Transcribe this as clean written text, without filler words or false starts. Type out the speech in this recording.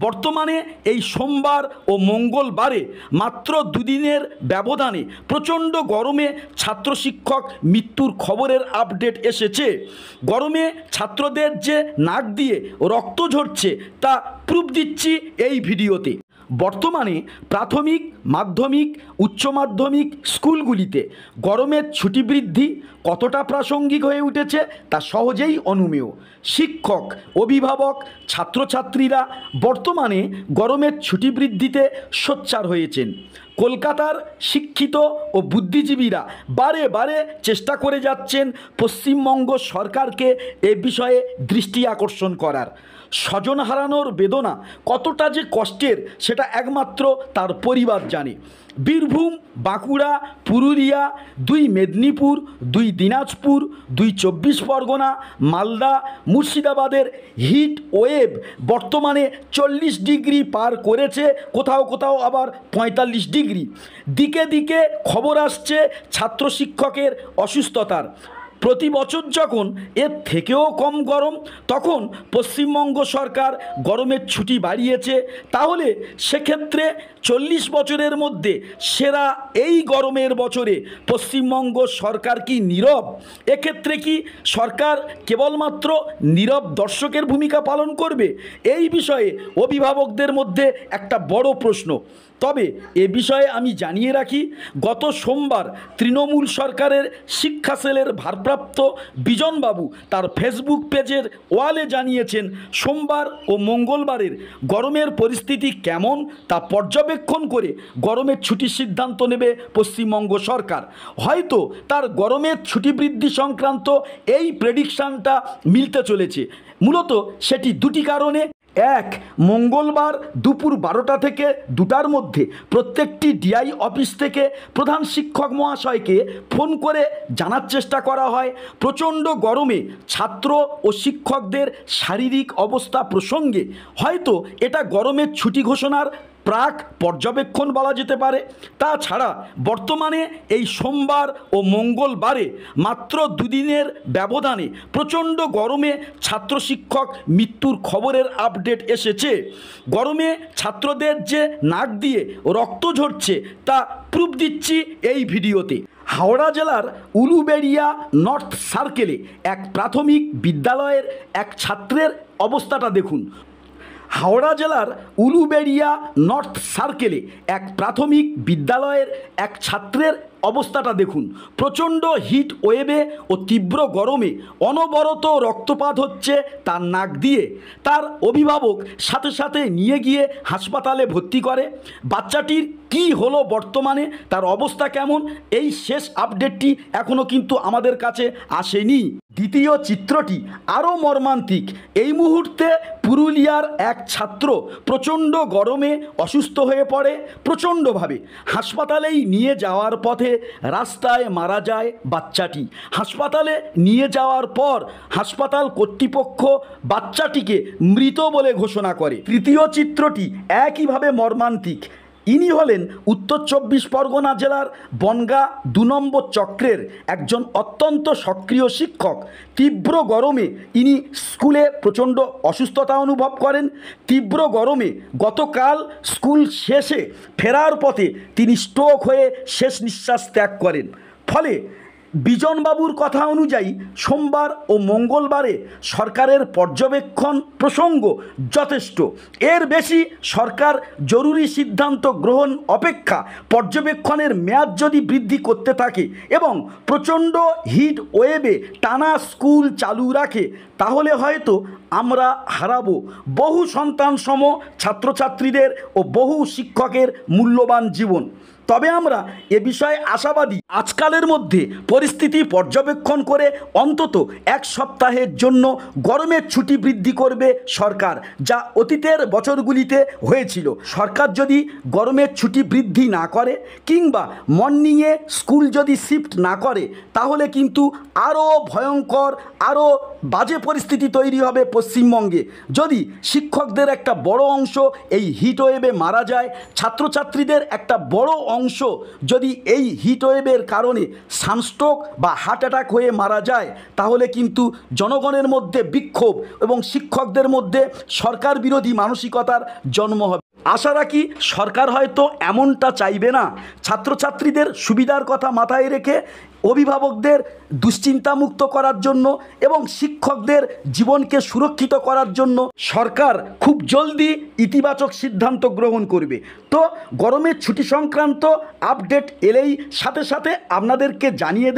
বর্তমানে এই সোমবার ও মঙ্গলবারে মাত্র দুদিনের ব্যবধানে প্রচণ্ড গরমে ছাত্র শিক্ষক মৃত্যুর খবরের আপডেট এসেছে। গরমে ছাত্রদের যে নাক দিয়ে রক্ত ঝরছে তা প্রুফ দিচ্ছি এই ভিডিওতে। বর্তমানে প্রাথমিক, মাধ্যমিক, উচ্চ মাধ্যমিক স্কুলগুলিতে গরমের ছুটি বৃদ্ধি কতটা প্রাসঙ্গিক হয়ে উঠেছে তা সহজেই অনুমেয়। শিক্ষক, অভিভাবক, ছাত্রছাত্রীরা বর্তমানে গরমের ছুটি বৃদ্ধিতে সোচ্চার হয়েছেন। কলকাতার শিক্ষিত ও বুদ্ধিজীবীরা বারে বারে চেষ্টা করে যাচ্ছেন পশ্চিমবঙ্গ সরকারকে এ বিষয়ে দৃষ্টি আকর্ষণ করার। স্বজন হারানোর বেদনা কতটা যে কষ্টের সেটা একমাত্র তার পরিবার জানে। বীরভূম, বাঁকুড়া, পুরুলিয়া, 2 মেদিনীপুর, 2 দিনাজপুর, 2 চব্বিশ পরগনা, মালদা, মুর্শিদাবাদের হিট ওয়েভ বর্তমানে 40 ডিগ্রি পার করেছে, কোথাও কোথাও আবার 45 ডিগ্রি। দিকে দিকে খবর আসছে ছাত্র শিক্ষকের অসুস্থতার। প্রতি বছর যখন এর থেকেও কম গরম, তখন পশ্চিমবঙ্গ সরকার গরমের ছুটি বাড়িয়েছে। তাহলে সেক্ষেত্রে 40 বছরের মধ্যে সেরা এই গরমের বছরে পশ্চিমবঙ্গ সরকার কি নীরব? এক্ষেত্রে কি সরকার কেবলমাত্র নীরব দর্শকের ভূমিকা পালন করবে? এই বিষয়ে অভিভাবকদের মধ্যে একটা বড় প্রশ্ন। তবে এ বিষয়ে আমি জানিয়ে রাখি, গত সোমবার তৃণমূল সরকারের শিক্ষা সেলের ভারপ্রাপ্ত বিজনবাবু তার ফেসবুক পেজের ওয়ালে জানিয়েছেন সোমবার ও মঙ্গলবারের গরমের পরিস্থিতি কেমন তা পর্যবেক্ষণ করে গরমের ছুটির সিদ্ধান্ত নেবে পশ্চিমবঙ্গ সরকার। হয়তো তার গরমের ছুটি বৃদ্ধি সংক্রান্ত এই প্রেডিকশানটা মিলতে চলেছে। মূলত সেটি দুটি কারণে। এক, মঙ্গলবার দুপুর 12টা থেকে 2টার মধ্যে প্রত্যেকটি ডিআই অফিস থেকে প্রধান শিক্ষক মহাশয়কে ফোন করে জানার চেষ্টা করা হয় প্রচণ্ড গরমে ছাত্র ও শিক্ষকদের শারীরিক অবস্থা প্রসঙ্গে। হয়তো এটা গরমের ছুটি ঘোষণার প্রাক পর্যবেক্ষণ বলা যেতে পারে। তাছাড়া বর্তমানে এই সোমবার ও মঙ্গলবারে মাত্র দুদিনের ব্যবধানে প্রচণ্ড গরমে ছাত্র শিক্ষক মৃত্যুর খবরের আপডেট এসেছে। গরমে ছাত্রদের যে নাক দিয়ে রক্ত ঝরছে তা প্রুফ দিচ্ছি এই ভিডিওতে। হাওড়া জেলার উলুবেড়িয়া নর্থ সার্কেলে এক প্রাথমিক বিদ্যালয়ের এক ছাত্রের অবস্থাটা দেখুন। হাওড়া জেলার উলুবেড়িয়া নর্থ সার্কেলে এক প্রাথমিক বিদ্যালয়ের এক ছাত্রের অবস্থাটা দেখুন। প্রচণ্ড হিট ওয়েভে ও তীব্র গরমে অনবরত রক্তপাত হচ্ছে তার নাক দিয়ে। তার অভিভাবক সাথে সাথে নিয়ে গিয়ে হাসপাতালে ভর্তি করে। বাচ্চাটির কি হলো বর্তমানে, তার অবস্থা কেমন, এই শেষ আপডেটটি এখনও কিন্তু আমাদের কাছে আসেনি। দ্বিতীয় চিত্রটি আরও মর্মান্তিক। এই মুহূর্তে পুরুলিয়ার এক ছাত্র প্রচণ্ড গরমে অসুস্থ হয়ে পড়ে প্রচণ্ডভাবে। হাসপাতালেই নিয়ে যাওয়ার পথে রাস্তায় মারা যায় বাচ্চাটি। হাসপাতালে নিয়ে যাওয়ার পর হাসপাতাল কর্তৃপক্ষ বাচ্চাটিকে মৃত বলে ঘোষণা করে। তৃতীয় চিত্রটি একইভাবে মর্মান্তিক। ইনি হলেন উত্তর 24 পরগনা জেলার বনগাঁ 2 নম্বর চক্রের একজন অত্যন্ত সক্রিয় শিক্ষক। তীব্র গরমে ইনি স্কুলে প্রচণ্ড অসুস্থতা অনুভব করেন। তীব্র গরমে গতকাল স্কুল শেষে ফেরার পথে তিনি স্ট্রোক হয়ে শেষ নিঃশ্বাস ত্যাগ করেন। ফলে বিজনবাবুর কথা অনুযায়ী সোমবার ও মঙ্গলবারে সরকারের পর্যবেক্ষণ প্রসঙ্গ যথেষ্ট। এর বেশি সরকার জরুরি সিদ্ধান্ত গ্রহণ অপেক্ষা পর্যবেক্ষণের মেয়াদ যদি বৃদ্ধি করতে থাকে এবং প্রচণ্ড হিট ওয়েভে টানা স্কুল চালু রাখে, তাহলে হয়তো আমরা হারাবো বহু সন্তানসম ছাত্রছাত্রীদের ও বহু শিক্ষকের মূল্যবান জীবন। তবে আমরা এ বিষয়ে আশাবাদী। আজকালের মধ্যে পরিস্থিতি পর্যবেক্ষণ করে অন্তত 1 সপ্তাহের জন্য গরমের ছুটি বৃদ্ধি করবে সরকার, যা অতীতের বছরগুলিতে হয়েছিল। সরকার যদি গরমের ছুটি বৃদ্ধি না করে কিংবা মর্নিংয়ে স্কুল যদি শিফট না করে, তাহলে কিন্তু আরও ভয়ঙ্কর, আরও বাজে পরিস্থিতি তৈরি হবে পশ্চিমবঙ্গে যদি শিক্ষকদের একটা বড় অংশ এই হিটওয়েভে মারা যায়, ছাত্রছাত্রীদের একটা বড় অংশ যদি এই হিটওয়েভের কারণে সানস্ট্রোক বা হার্ট অ্যাটাক হয়ে মারা যায়, তাহলে কিন্তু জনগণের মধ্যে বিক্ষোভ এবং শিক্ষকদের মধ্যে সরকার বিরোধী মানসিকতার জন্ম হবে। আশা রাখি সরকার হয়তো এমনটা চাইবে না। ছাত্রছাত্রীদের সুবিধার কথা মাথায় রেখে অভিভাবকদের দুশ্চিন্তামুক্ত করার জন্য এবং শিক্ষকদের জীবনকে সুরক্ষিত করার জন্য সরকার খুব জলদি ইতিবাচক সিদ্ধান্ত গ্রহণ করবে। তো গরমের ছুটি সংক্রান্ত আপডেট এলেই সাথে সাথে আপনাদেরকে জানিয়ে দেব।